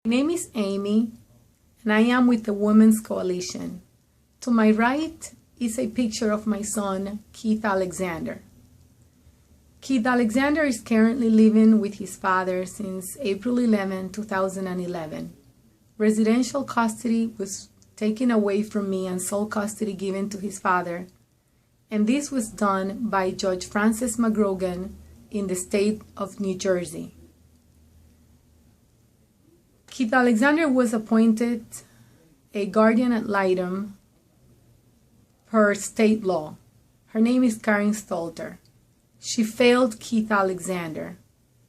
My name is Amie, and I am with the Women's Coalition. To my right is a picture of my son, Keith Alexander. Keith Alexander is currently living with his father since April 11, 2011. Residential custody was taken away from me and sole custody given to his father, and this was done by Judge Francis McGrogan in the state of New Jersey. Keith Alexander was appointed a guardian ad litem per state law. Her name is Karen Stolter. She failed Keith Alexander,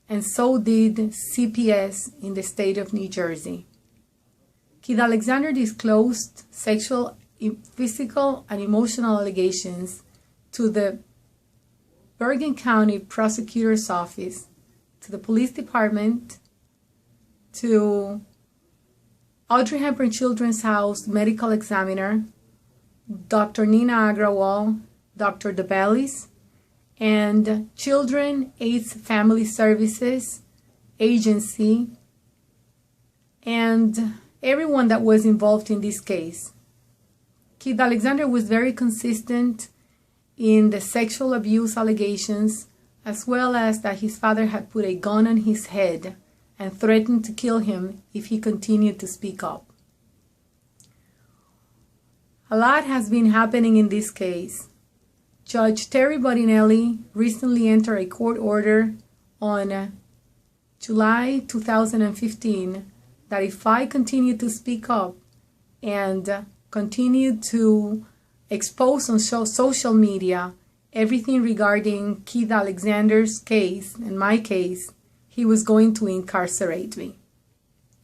and so did CPS in the state of New Jersey. Keith Alexander disclosed sexual, physical, and emotional allegations to the Bergen County Prosecutor's Office, to the police department, to Audrey Hepburn Children's House medical examiner, Dr. Nina Agrawal, Dr. DeBellis, and Children AIDS Family Services Agency, and everyone that was involved in this case. Keith Alexander was very consistent in the sexual abuse allegations, as well as that his father had put a gun on his head and threatened to kill him if he continued to speak up. A lot has been happening in this case. Judge Terry Bodinelli recently entered a court order on July 2015 that if I continue to speak up and continue to expose on social media everything regarding Keith Alexander's case and my case, he was going to incarcerate me.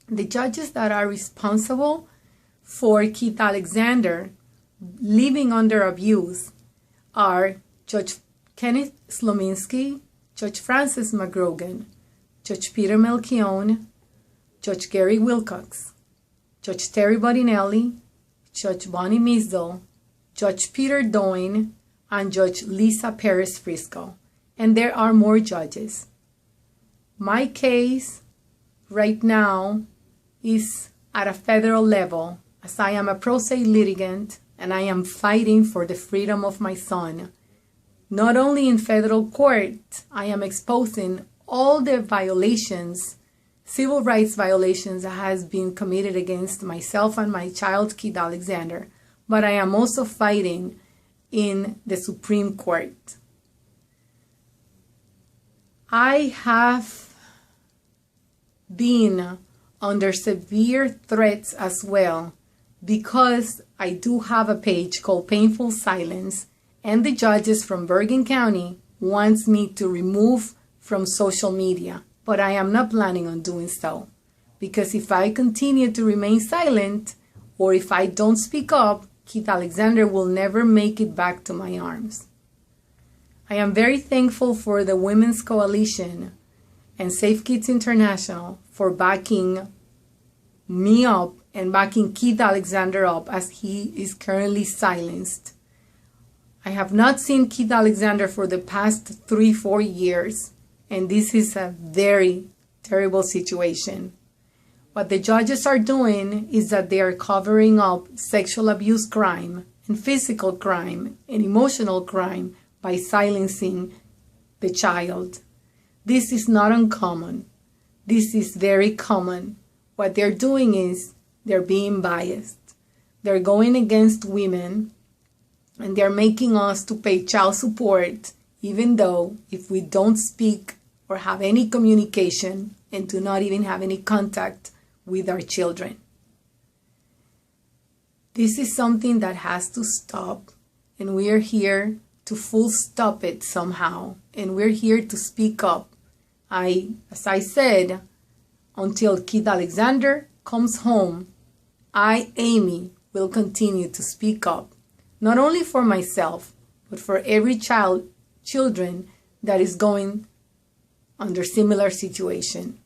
The judges that are responsible for Keith Alexander living under abuse are Judge Kenneth Slominski, Judge Francis McGrogan, Judge Peter Melchione, Judge Gary Wilcox, Judge Terry Bodinelli, Judge Bonnie Misdall, Judge Peter Doyne, and Judge Lisa Perez Frisco. And there are more judges. My case right now is at a federal level, as I am a pro se litigant and I am fighting for the freedom of my son. Not only in federal court, I am exposing all the violations, civil rights violations that has been committed against myself and my child, Keith Alexander, but I am also fighting in the Supreme Court. I have been under severe threats as well, because I do have a page called Painful Silence, and the judges from Bergen County wants me to remove from social media, but I am not planning on doing so, because if I continue to remain silent, or if I don't speak up, Keith Alexander will never make it back to my arms. I am very thankful for the Women's Coalition and Safe Kids International for backing me up and backing Keith Alexander up, as he is currently silenced. I have not seen Keith Alexander for the past 3-4 years, and this is a very terrible situation. What the judges are doing is that they are covering up sexual abuse crime and physical crime and emotional crime by silencing the child. This is not uncommon. This is very common. What they're doing is they're being biased. They're going against women, and they're making us to pay child support, even though if we don't speak or have any communication and do not even have any contact with our children. This is something that has to stop, and we are here to full stop it somehow, and we're here to speak up. As I said, until Keith Alexander comes home, I, Amie, will continue to speak up, not only for myself, but for every children that is going under similar situation.